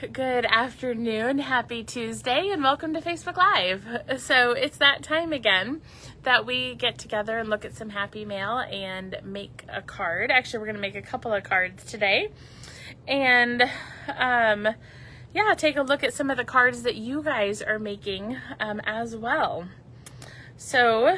Good afternoon, happy Tuesday, and welcome to Facebook Live. So it's that time again that we get together and look at some happy mail and make a card. Actually, we're going to make a couple of cards today. And take a look at some of the cards that you guys are making as well. So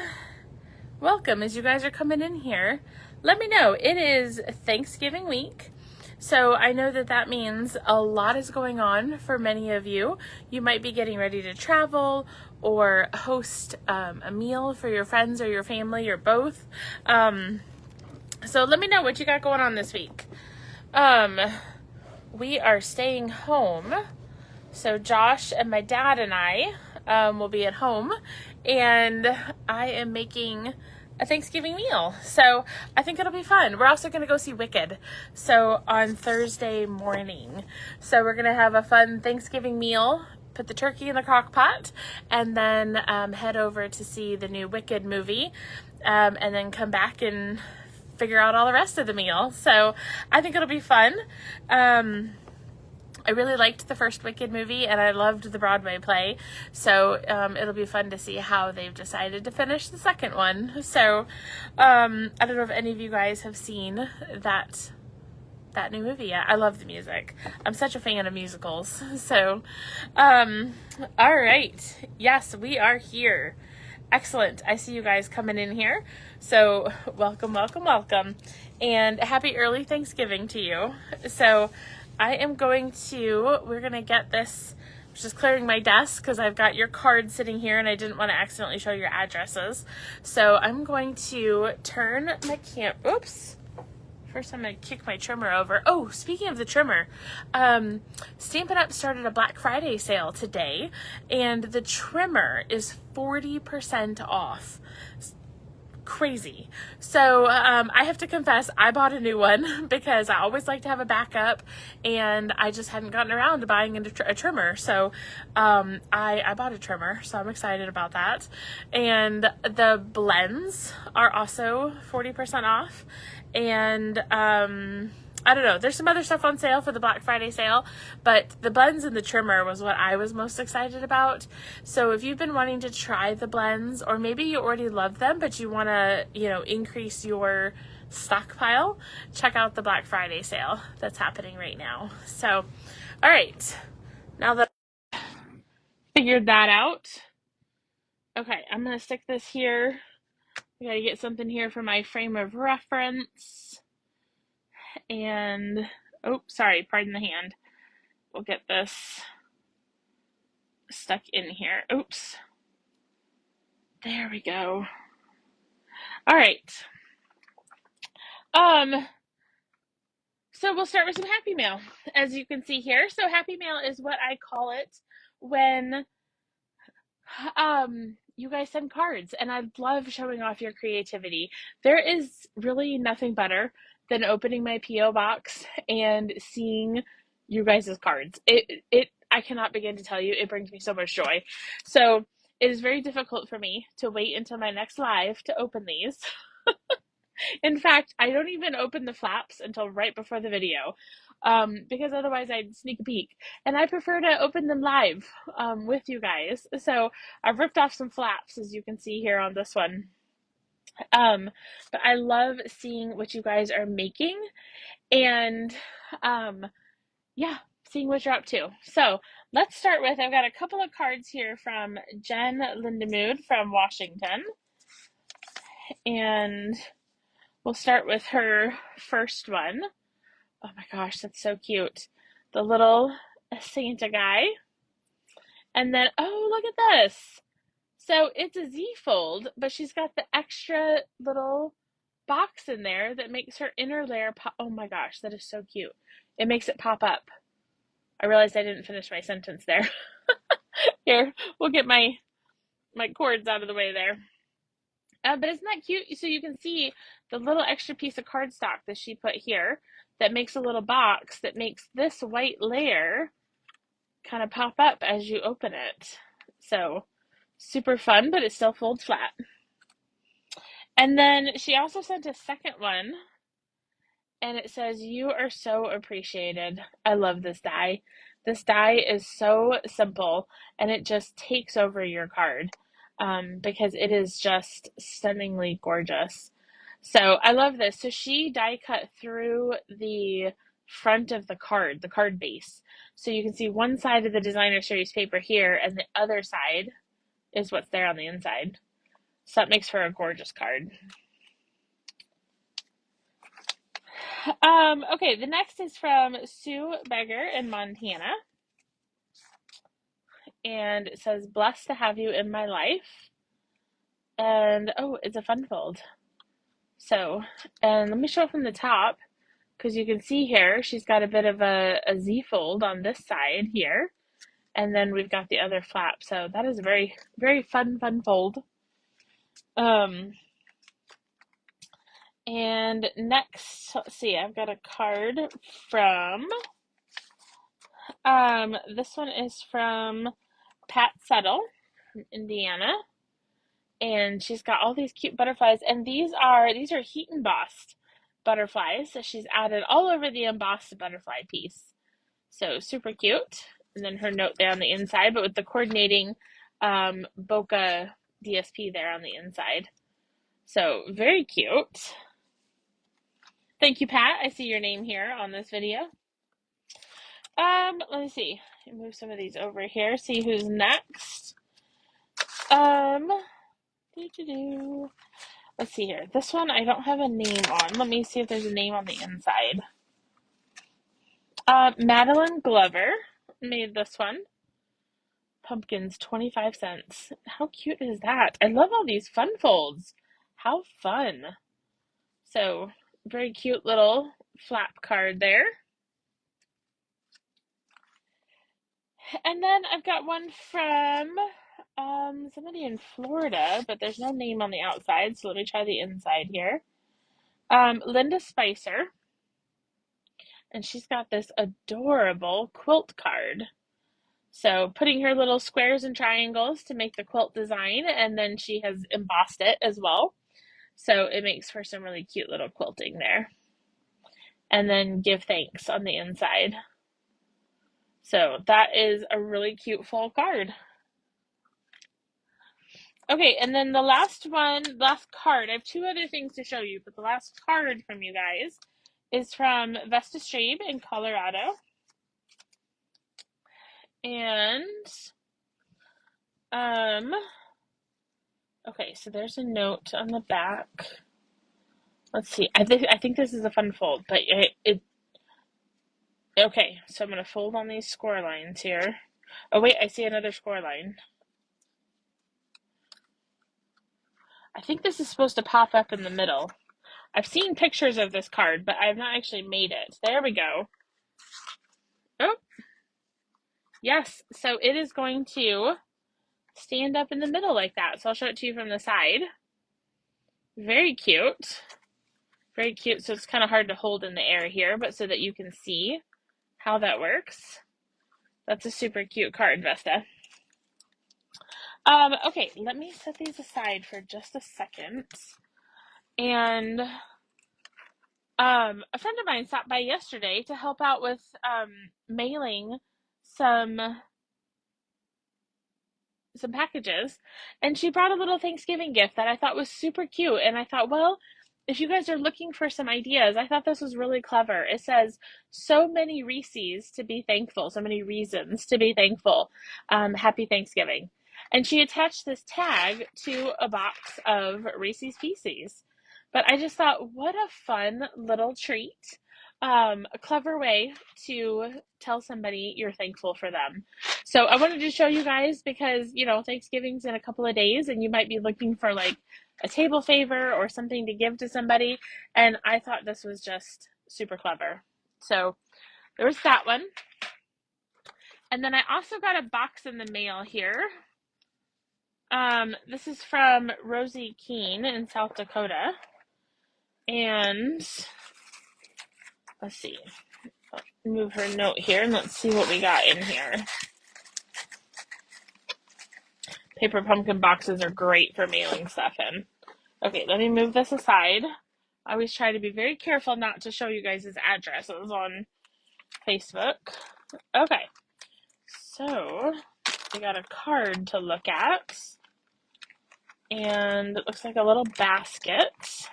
welcome as you guys are coming in here. Let me know. It is Thanksgiving week. So I know that means a lot is going on for many of you. You might be getting ready to travel or host a meal for your friends or your family or both. So let me know what you got going on this week. We are staying home. So Josh and my dad and I will be at home, and I am making a Thanksgiving meal. So I think it'll be fun. We're also going to go see Wicked. So on Thursday morning. So we're going to have a fun Thanksgiving meal, put the turkey in the crock pot, and then head over to see the new Wicked movie, and then come back and figure out all the rest of the meal. So I think it'll be fun. I really liked the first Wicked movie, and I loved the Broadway play, so it'll be fun to see how they've decided to finish the second one. So I don't know if any of you guys have seen that new movie yet. I love the music. I'm such a fan of musicals. So all right, yes, we are here. Excellent. I see you guys coming in here. So welcome, welcome, welcome, and happy early Thanksgiving to you. So we're going to get this, just clearing my desk because I've got your card sitting here and I didn't want to accidentally show your addresses. So I'm going to turn my First I'm going to kick my trimmer over. Oh, speaking of the trimmer, Stampin' Up! Started a Black Friday sale today, and the trimmer is 40% off. Crazy. So I have to confess, I bought a new one because I always like to have a backup, and I just hadn't gotten around to buying a trimmer. So I bought a trimmer, so I'm excited about that. And the blends are also 40% off. And I don't know, there's some other stuff on sale for the Black Friday sale, but the blends and the trimmer was what I was most excited about. So if you've been wanting to try the blends, or maybe you already love them, but you want to, increase your stockpile, check out the Black Friday sale that's happening right now. So, all right, now that I figured that out, okay, I'm going to stick this here. I got to get something here for my frame of reference. And, pardon the hand. We'll get this stuck in here. Oops. There we go. All right. So we'll start with some Happy Mail, as you can see here. So Happy Mail is what I call it when you guys send cards, and I love showing off your creativity. There is really nothing better than opening my P.O. box and seeing you guys' cards. I cannot begin to tell you, it brings me so much joy. So it is very difficult for me to wait until my next live to open these. In fact, I don't even open the flaps until right before the video, because otherwise I'd sneak a peek. And I prefer to open them live with you guys. So I've ripped off some flaps, as you can see here on this one. But I love seeing what you guys are making, and seeing what you're up to. So let's start with, I've got a couple of cards here from Jen Lindemood from Washington. And we'll start with her first one. Oh my gosh, that's so cute. The little Santa guy. And then, oh, look at this. So it's a Z-fold, but she's got the extra little box in there that makes her inner layer pop. Oh my gosh, that is so cute. It makes it pop up. I realized I didn't finish my sentence there. Here, we'll get my cords out of the way there. But isn't that cute? So you can see the little extra piece of cardstock that she put here that makes a little box that makes this white layer kind of pop up as you open it. So super fun, but it still folds flat. And then she also sent a second one, and it says, "You are so appreciated." I love this die. This die is so simple, and it just takes over your card because it is just stunningly gorgeous. So I love this. So she die cut through the front of the card base. So you can see one side of the designer series paper here, and the other side is what's there on the inside. So that makes for a gorgeous card. Okay, the next is from Sue Beggar in Montana. And it says, "Blessed to have you in my life." And oh, it's a fun fold. So, and let me show it from the top because you can see here she's got a bit of a Z fold on this side here. And then we've got the other flap. So that is a very, very fun fold. And next, let's see, I've got a card from, this one is from Pat Settle from Indiana. And she's got all these cute butterflies. And these are heat embossed butterflies. So she's added all over the embossed butterfly piece. So super cute. And then her note there on the inside, but with the coordinating bokeh DSP there on the inside. So very cute. Thank you, Pat. I see your name here on this video. Let me see. Move some of these over here. See who's next. Let's see here. This one I don't have a name on. Let me see if there's a name on the inside. Madeline Glover made this one. Pumpkins, 25 cents. How cute is that? I love all these fun folds. How fun. So, very cute little flap card there. And then I've got one from somebody in Florida, but there's no name on the outside, so let me try the inside here. Linda Spicer. And she's got this adorable quilt card. So putting her little squares and triangles to make the quilt design, and then she has embossed it as well. So it makes for some really cute little quilting there. And then give thanks on the inside. So that is a really cute full card. Okay, and then the last card, I have two other things to show you, but the last card from you guys is from Vesta Strabe in Colorado. And, okay, so there's a note on the back. Let's see, I think this is a fun fold, but okay, so I'm going to fold on these score lines here. Oh wait, I see another score line. I think this is supposed to pop up in the middle. I've seen pictures of this card, but I have not actually made it. There we go. Oh, yes. So it is going to stand up in the middle like that. So I'll show it to you from the side. Very cute. Very cute. So it's kind of hard to hold in the air here, but so that you can see how that works. That's a super cute card, Vesta. Okay, let me set these aside for just a second. And a friend of mine stopped by yesterday to help out with mailing some packages, and she brought a little Thanksgiving gift that I thought was super cute. And I thought, well, if you guys are looking for some ideas, I thought this was really clever. It says, "So many Reese's to be thankful, so many reasons to be thankful. Happy Thanksgiving." And she attached this tag to a box of Reese's Pieces. But I just thought, what a fun little treat. A clever way to tell somebody you're thankful for them. So I wanted to show you guys because, you know, Thanksgiving's in a couple of days and you might be looking for like a table favor or something to give to somebody. And I thought this was just super clever. So there was that one. And then I also got a box in the mail here. This is from Rosie Keene in South Dakota. And let's see. I'll move her note here and let's see what we got in here. Paper pumpkin boxes are great for mailing stuff in. Okay, let me move this aside. I always try to be very careful not to show you guys his addresses on Facebook. Okay, so we got a card to look at, and it looks like a little basket. See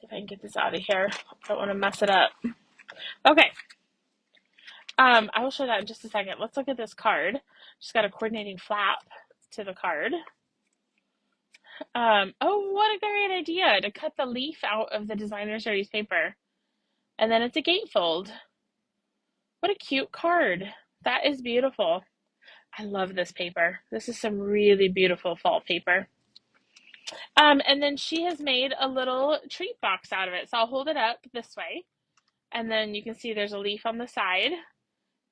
if I can get this out of here. I don't want to mess it up. Okay, I will show that in just a second. Let's look at this card. Just got a coordinating flap to the card. Oh, what a great idea to cut the leaf out of the designer series paper. And then it's a gatefold. What a cute card. That is beautiful. I love this paper. This is some really beautiful fall paper. And then she has made a little treat box out of it. So I'll hold it up this way. And then you can see there's a leaf on the side.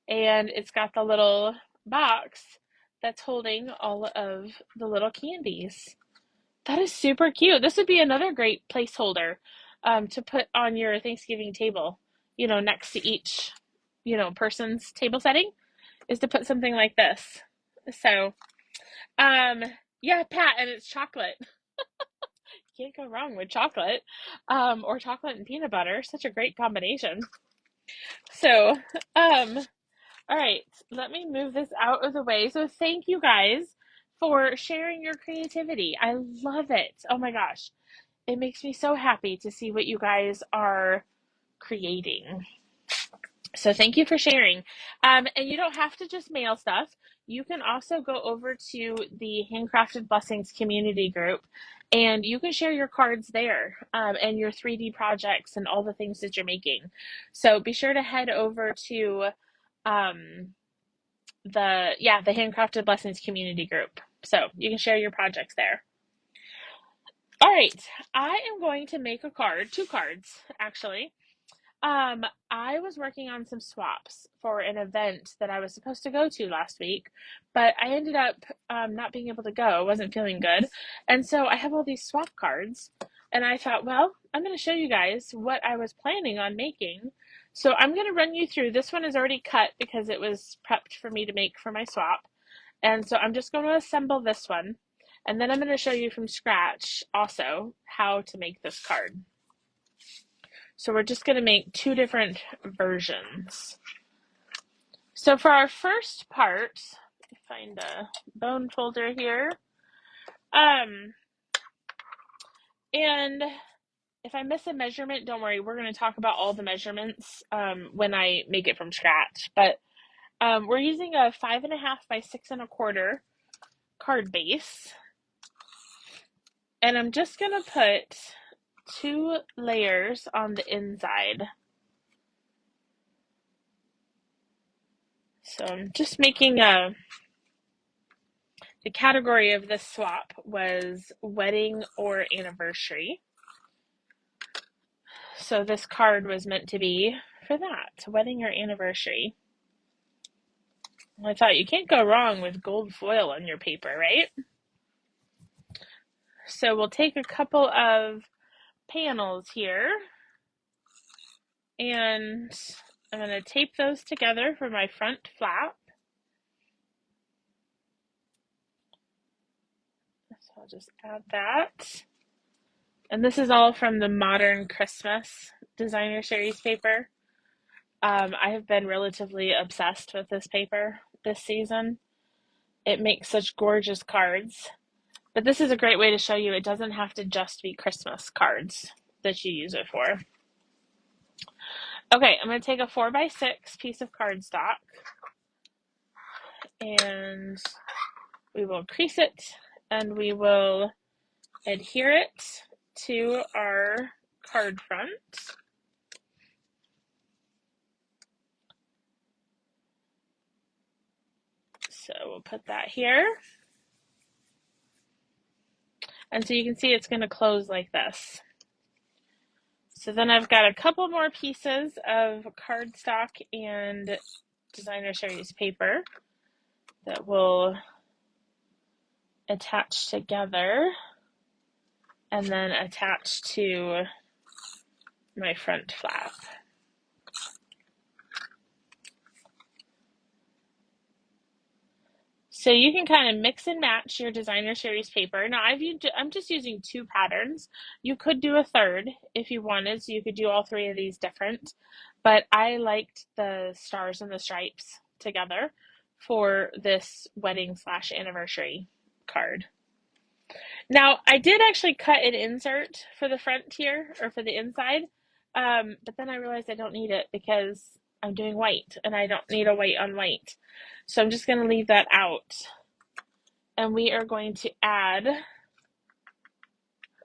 And it's got the little box that's holding all of the little candies. That is super cute. This would be another great placeholder to put on your Thanksgiving table, next to each, person's table setting, is to put something like this. So, yeah, Pat, and it's chocolate. Can't go wrong with chocolate, or chocolate and peanut butter. Such a great combination. So, all right, let me move this out of the way. So thank you guys for sharing your creativity. I love it. Oh my gosh. It makes me so happy to see what you guys are creating. So thank you for sharing. And you don't have to just mail stuff. You can also go over to the Handcrafted Blessings community group, and you can share your cards there, and your 3D projects and all the things that you're making. So be sure to head over to the Handcrafted Blessings community group. So you can share your projects there. All right, I am going to make a card, 2 cards actually. I was working on some swaps for an event that I was supposed to go to last week, but I ended up not being able to go. Wasn't feeling good. And so I have all these swap cards, and I thought, well, I'm going to show you guys what I was planning on making. So I'm going to run you through. This one is already cut because it was prepped for me to make for my swap. And so I'm just going to assemble this one, and then I'm going to show you from scratch also how to make this card. So we're just going to make 2 different versions. So for our first part, let me find a bone folder here. And if I miss a measurement, don't worry. We're going to talk about all the measurements when I make it from scratch. But we're using a 5.5 by 6.25 card base. And I'm just going to put 2 layers on the inside. So I'm just making the category of this swap was wedding or anniversary. So this card was meant to be for that, wedding or anniversary. I thought you can't go wrong with gold foil on your paper, right? So we'll take a couple of panels here, and I'm going to tape those together for my front flap. So I'll just add that. And this is all from the Modern Christmas Designer Series paper. I have been relatively obsessed with this paper this season. It makes such gorgeous cards. But this is a great way to show you it doesn't have to just be Christmas cards that you use it for. Okay, I'm going to take a 4x6 piece of cardstock, and we will crease it, and we will adhere it to our card front. So we'll put that here. And so you can see it's going to close like this. So then I've got a couple more pieces of cardstock and designer series paper that will attach together and then attach to my front flap. So you can kind of mix and match your designer series paper. Now I'm just using 2 patterns. You could do a third if you wanted, so you could do all 3 of these different. But I liked the stars and the stripes together for this wedding / anniversary card. Now I did actually cut an insert for the front here, or for the inside, but then I realized I don't need it because I'm doing white and I don't need a white on white. So I'm just going to leave that out. And we are going to add,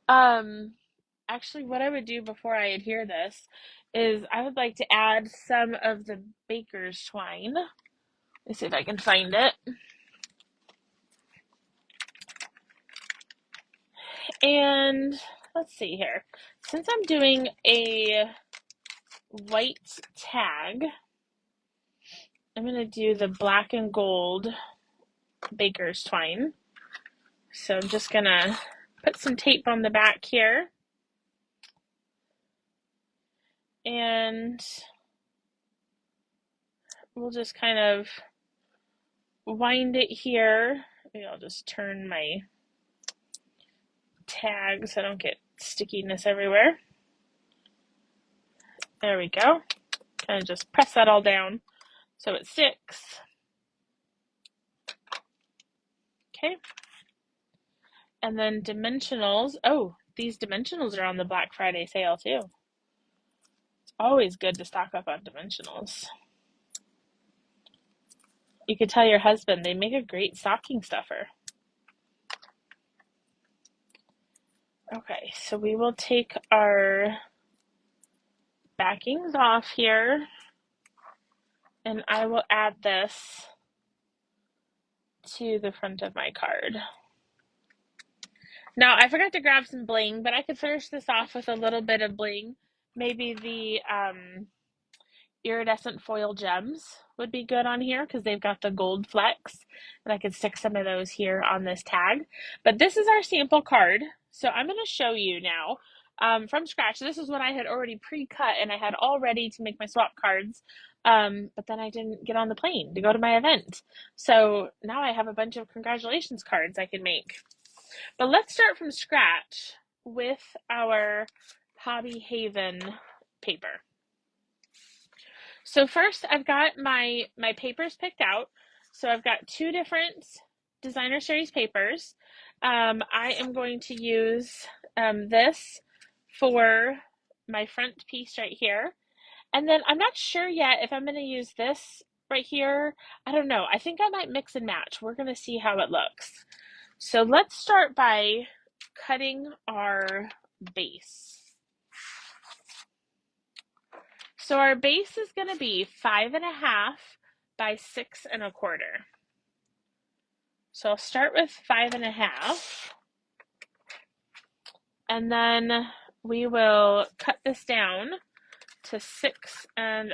actually what I would do before I adhere this is I would like to add some of the baker's twine. Let's see if I can find it. And let's see here. Since I'm doing a white tag, I'm going to do the black and gold baker's twine. So I'm just going to put some tape on the back here. And we'll just kind of wind it here. Maybe I'll just turn my tag so I don't get stickiness everywhere. There we go. Kind of just press that all down so it sticks. Okay. And then dimensionals. Oh, these dimensionals are on the Black Friday sale too. It's always good to stock up on dimensionals. You could tell your husband they make a great stocking stuffer. Okay, so we will take our backings off here, and I will add this to the front of my card. Now, I forgot to grab some bling, but I could finish this off with a little bit of bling. Maybe the iridescent foil gems would be good on here because they've got the gold flecks, and I could stick some of those here on this tag. But this is our sample card, so I'm going to show you now from scratch. This is what I had already pre-cut and I had all ready to make my swap cards, but then I didn't get on the plane to go to my event. So now I have a bunch of congratulations cards I can make. But let's start from scratch with our Hobby Haven paper. So first I've got my papers picked out. So I've got 2 different designer series papers. I am going to use this for my front piece right here. And then I'm not sure yet if I'm going to use this right here. I don't know. I think I might mix and match. We're going to see how it looks. So let's start by cutting our base. So our base is going to be 5.5 by 6.25. So I'll start with 5.5, and then we will cut this down to 6.25,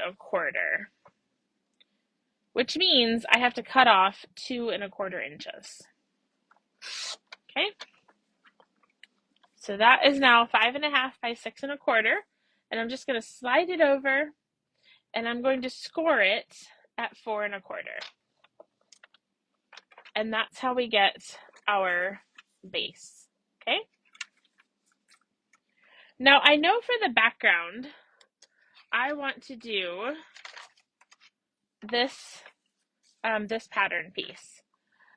which means I have to cut off 2.25 inches. Okay. So that is now 5.5 by 6.25, and I'm just going to slide it over, and I'm going to score it at 4.25. And that's how we get our base. Okay. Now I know for the background, I want to do this this pattern piece.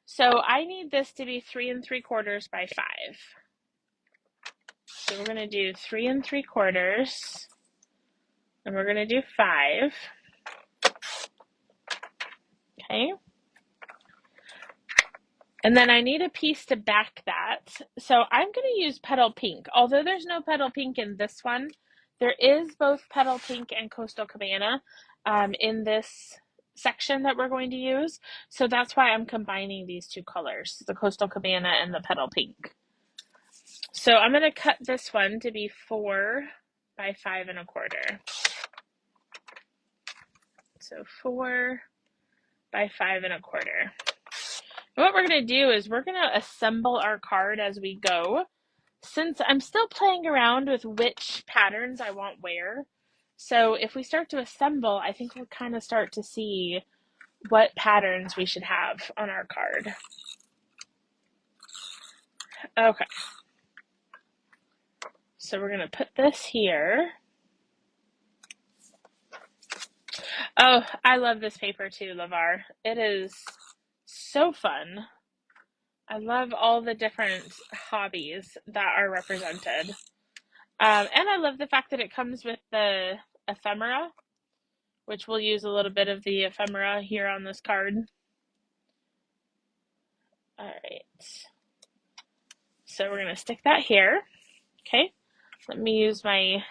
So I need this to be 3 3/4 by 5. So we're going to do 3 3/4, and we're going to do 5. Okay. And then I need a piece to back that. So I'm going to use Petal Pink. Although there's no Petal Pink in this one, there is both Petal Pink and Coastal Cabana in this section that we're going to use. So that's why I'm combining these 2 colors, the Coastal Cabana and the Petal Pink. So I'm going to cut this one to be 4 by 5.25. So 4 by 5.25. What we're going to do is we're going to assemble our card as we go. Since I'm still playing around with which patterns I want where, so if we start to assemble, I think we'll kind of start to see what patterns we should have on our card. Okay. So we're going to put this here. Oh, I love this paper too, LeVar. It is so fun. I love all the different hobbies that are represented. And I love the fact that it comes with the ephemera, which we'll use a little bit of the ephemera here on this card. All right. So we're going to stick that here. Okay. Let me use my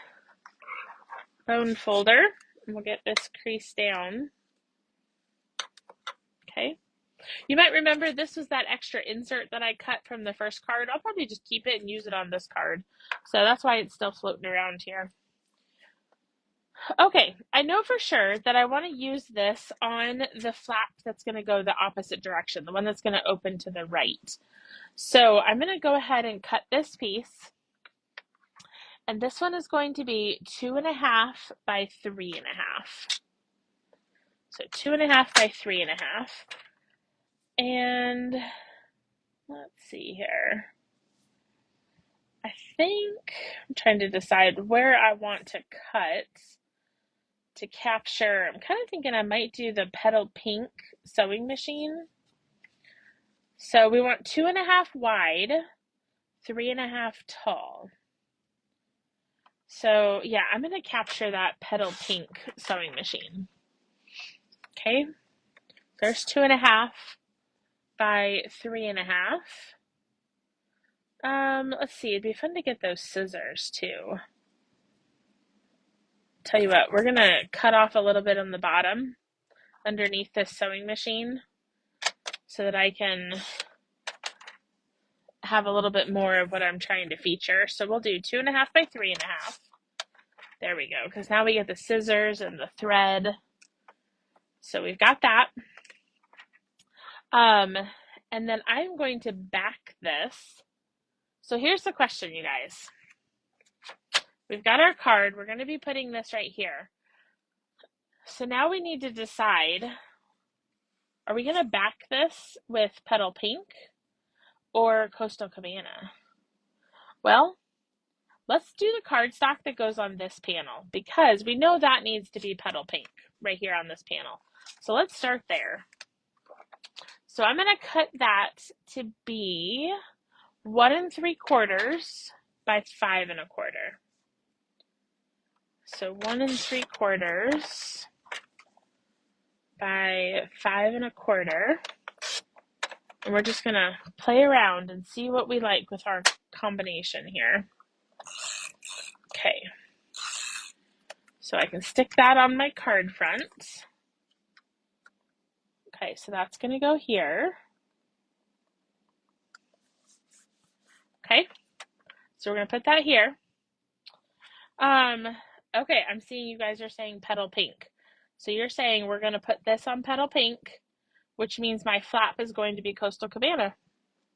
bone folder and we'll get this crease down. Okay. You might remember this was that extra insert that I cut from the first card. I'll probably just keep it and use it on this card. So that's why it's still floating around here. Okay, I know for sure that I want to use this on the flap that's going to go the opposite direction, the one that's going to open to the right. So I'm going to go ahead and cut this piece. And this one is going to be 2.5 by 3.5. So 2.5 by 3.5. And let's see here. I think I'm trying to decide where I want to cut to capture. I'm kind of thinking I might do the petal pink sewing machine. So we want 2.5 wide, 3.5 tall. So yeah, I'm going to capture that petal pink sewing machine. Okay, there's 2.5 by 3.5. Let's see, it'd be fun to get those scissors too. Tell you what, we're gonna cut off a little bit on the bottom underneath this sewing machine so that I can have a little bit more of what I'm trying to feature. So we'll do 2.5 by 3.5. There we go, because now we get the scissors and the thread. So we've got that. And then I'm going to back this. So here's the question, you guys. We've got our card. We're going to be putting this right here. So now we need to decide, are we going to back this with Petal Pink or Coastal Cabana? Well, let's do the cardstock that goes on this panel because we know that needs to be Petal Pink right here on this panel. So let's start there. So I'm going to cut that to be 1 3/4 by 5 1/4. So 1 3/4 by 5 1/4. And we're just going to play around and see what we like with our combination here. Okay. So I can stick that on my card front. Okay, so that's going to go here. Okay. So we're going to put that here. Okay, I'm seeing you guys are saying Petal Pink. So you're saying we're going to put this on Petal Pink, which means my flap is going to be Coastal Cabana.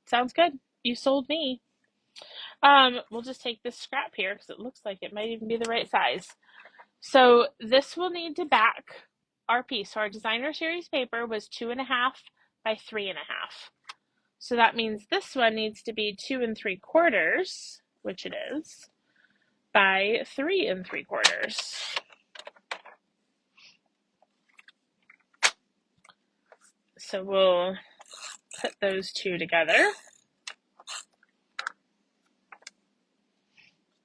Sounds good. You sold me. We'll just take this scrap here because it looks like it might even be the right size. So this will need to back our piece. So our designer series paper was 2.5 by 3.5. So that means this one needs to be 2 3/4, which it is, by 3 3/4. So we'll put those two together.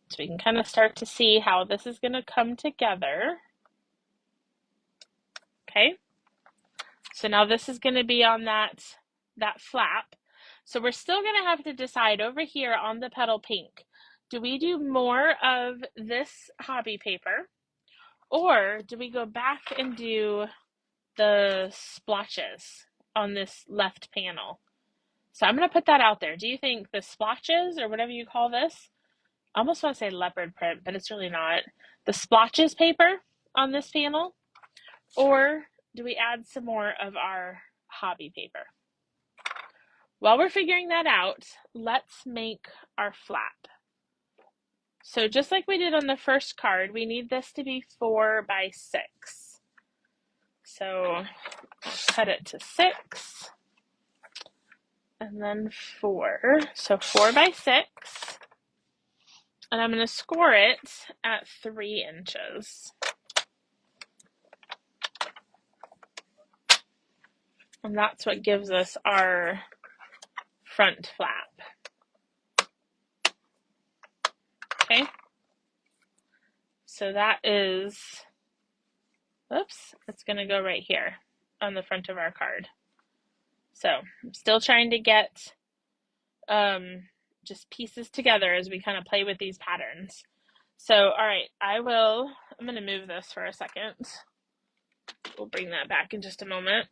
So we can kind of start to see how this is going to come together. Okay. So now this is going to be on that flap. So we're still going to have to decide over here on the Petal Pink. Do we do more of this hobby paper or do we go back and do the splotches on this left panel? So I'm going to put that out there. Do you think the splotches or whatever you call this, I almost want to say leopard print, but it's really not, the splotches paper on this panel, or do we add some more of our hobby paper? While we're figuring that out, let's make our flap. So just like we did on the first card, we need this to be 4 by 6. So cut it to 6, and then 4. So 4 by 6. And I'm going to score it at 3 inches. And that's what gives us our front flap. Okay. So that is, oops, it's going to go right here on the front of our card. So I'm still trying to get just pieces together as we kind of play with these patterns. So, all right, I'm going to move this for a second. We'll bring that back in just a moment.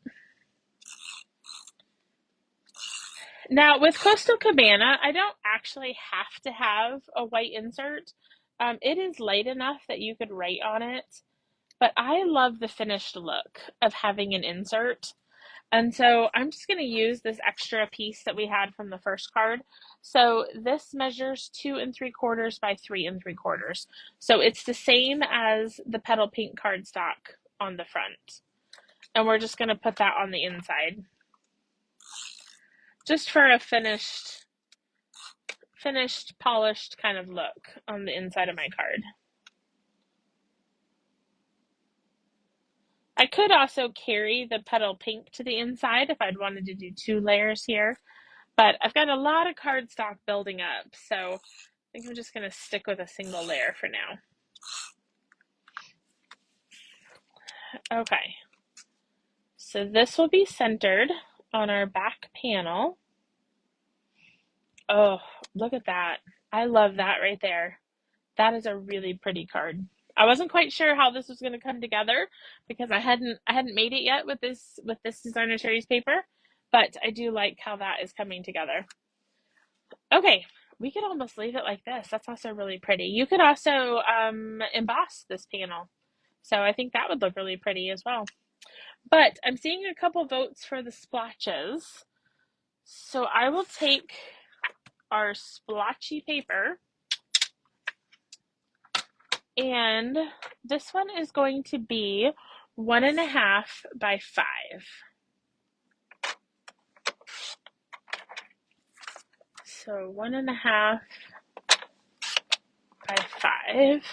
Now, with Coastal Cabana, I don't actually have to have a white insert. It is light enough that you could write on it, but I love the finished look of having an insert. And so I'm just going to use this extra piece that we had from the first card. So this measures 2 3/4 by 3 3/4. So it's the same as the petal pink cardstock on the front. And we're just going to put that on the inside. Just for a finished, polished kind of look on the inside of my card. I could also carry the petal pink to the inside if I'd wanted to do 2 layers here, but I've got a lot of cardstock building up, so I think I'm just going to stick with a single layer for now. Okay, so this will be centered on our back panel. Oh, look at that. I love that right there. That is a really pretty card. I wasn't quite sure how this was going to come together because I hadn't made it yet with this designer series paper, but I do like how that is coming together. Okay, we could almost leave it like this. That's also really pretty. You could also emboss this panel. So I think that would look really pretty as well. But I'm seeing a couple votes for the splotches. So I will take our splotchy paper, and this one is going to be 1.5 by 5. So 1.5 by 5.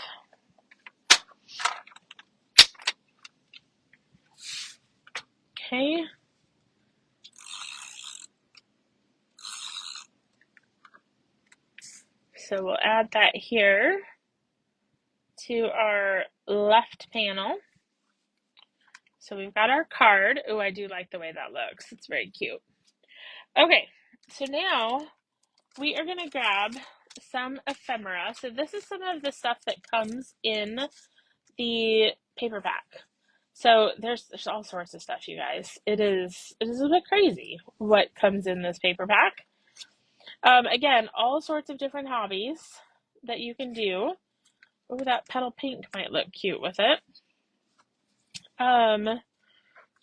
Okay. So we'll add that here to our left panel. So we've got our card. Oh, I do like the way that looks. It's very cute. Okay, so now we are going to grab some ephemera. So this is some of the stuff that comes in the paper pack. So there's all sorts of stuff, you guys. It is a bit crazy what comes in this paper pack. Again, all sorts of different hobbies that you can do. Oh, that petal pink might look cute with it.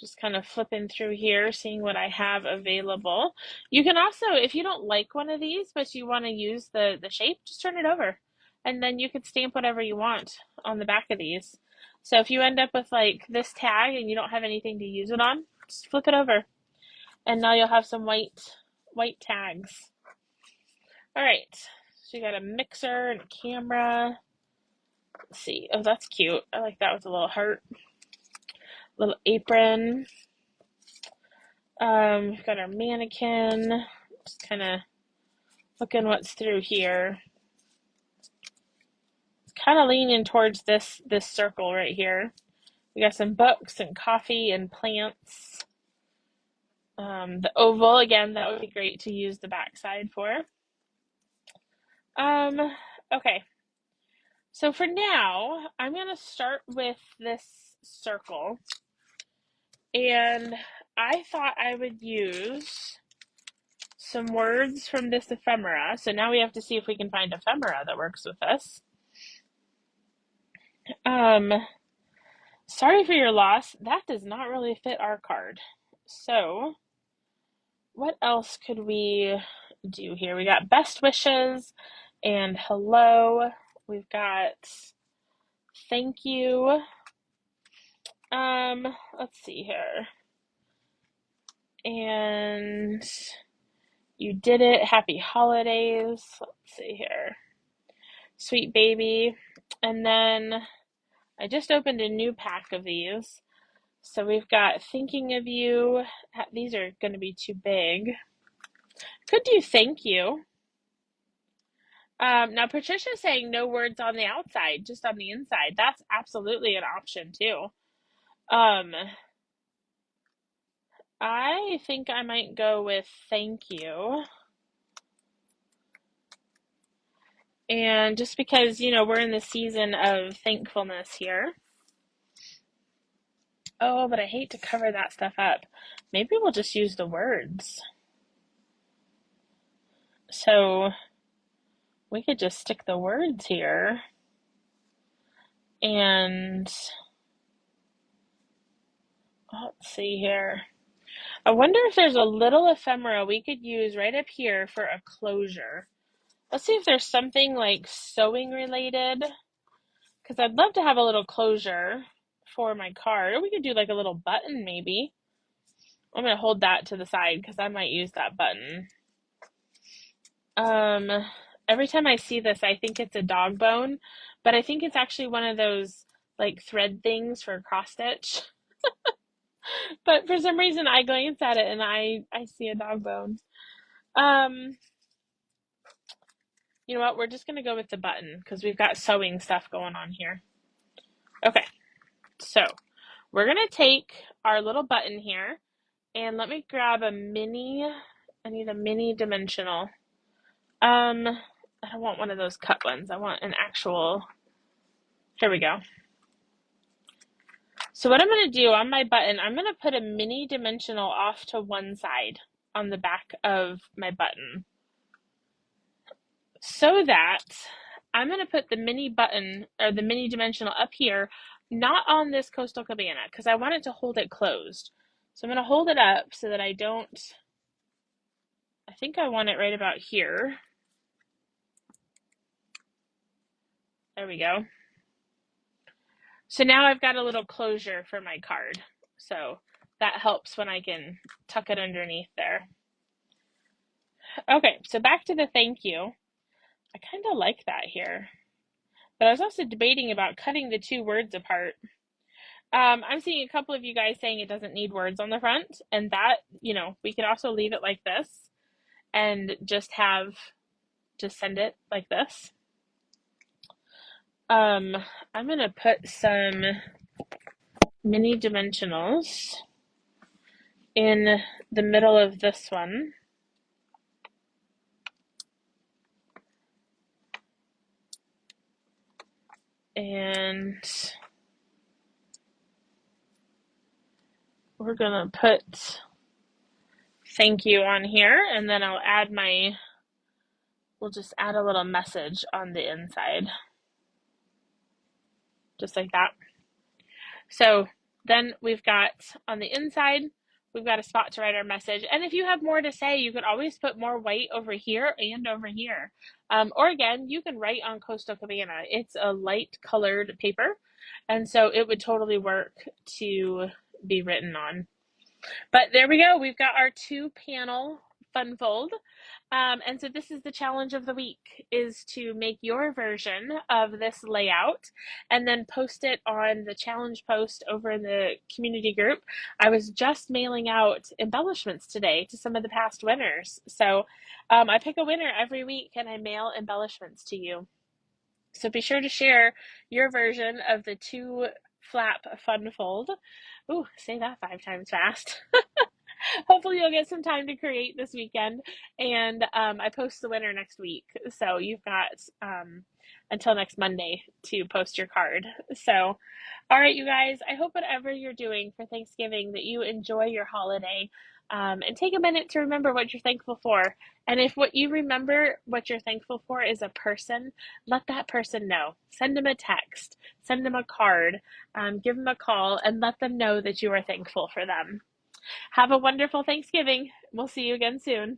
Just kind of flipping through here, seeing what I have available. You can also, if you don't like one of these, but you want to use the shape, just turn it over. And then you could stamp whatever you want on the back of these. So if you end up with like this tag and you don't have anything to use it on, just flip it over. And now you'll have some white tags. All right, so you got a mixer and a camera. Let's see. Oh, that's cute. I like that with a little heart. Little apron. We've got our mannequin. Just kind of looking what's through here. It's kind of leaning towards this circle right here. We got some books and coffee and plants. The oval, again, that would be great to use the backside for. Okay. So for now, I'm going to start with this circle. And I thought I would use some words from this ephemera. So now we have to see if we can find ephemera that works with this. Sorry for your loss. That does not really fit our card. So what else could we do here? We got best wishes and hello. We've got thank you. Let's see here. And you did it. Happy holidays. Let's see here. Sweet baby. And then I just opened a new pack of these. So we've got thinking of you. These are going to be too big. Could do thank you. Now Patricia's saying no words on the outside, just on the inside. That's absolutely an option too. I think I might go with thank you. And just because, we're in the season of thankfulness here. Oh, but I hate to cover that stuff up. Maybe we'll just use the words. So we could just stick the words here. And let's see here. I wonder if there's a little ephemera we could use right up here for a closure. Let's see if there's something like sewing related, because I'd love to have a little closure for my card. Or we could do like a little button maybe. I'm going to hold that to the side because I might use that button. Every time I see this, I think it's a dog bone, but I think it's actually one of those like thread things for cross stitch. But for some reason, I glance at it and I see a dog bone. You know what? We're just going to go with the button because we've got sewing stuff going on here. Okay, so we're going to take our little button here and let me grab a mini. I need a mini dimensional. I don't want one of those cut ones. I want an actual. Here we go. So what I'm going to do on my button, I'm going to put a mini dimensional off to one side on the back of my button, so that I'm going to put the mini button or the mini dimensional up here, not on this Coastal Cabana, because I want it to hold it closed. So I'm going to hold it up so that I think I want it right about here. There we go. So now I've got a little closure for my card. So that helps when I can tuck it underneath there. Okay, so back to the thank you. I kind of like that here. But I was also debating about cutting the two words apart. I'm seeing a couple of you guys saying it doesn't need words on the front, and that, we could also leave it like this and just send it like this. I'm going to put some mini dimensionals in the middle of this one. And we're going to put thank you on here, and then we'll just add a little message on the inside. Just like that. So then we've got on the inside, we've got a spot to write our message. And if you have more to say, you could always put more white over here and over here. Or again, you can write on Coastal Cabana. It's a light colored paper, and so it would totally work to be written on. But there we go. We've got our 2-panel fun fold. And so this is the challenge of the week, is to make your version of this layout and then post it on the challenge post over in the community group. I was just mailing out embellishments today to some of the past winners. So I pick a winner every week and I mail embellishments to you. So be sure to share your version of the 2-flap fun fold. Ooh, say that 5 times fast. Hopefully you'll get some time to create this weekend, and I post the winner next week, so you've got until next Monday to post your card. So all right, you guys, I hope whatever you're doing for Thanksgiving that you enjoy your holiday, and take a minute to remember what you're thankful for. And if what you remember what you're thankful for is a person, let that person know. Send them a text, send them a card, give them a call, and let them know that you are thankful for them. Have a wonderful Thanksgiving. We'll see you again soon.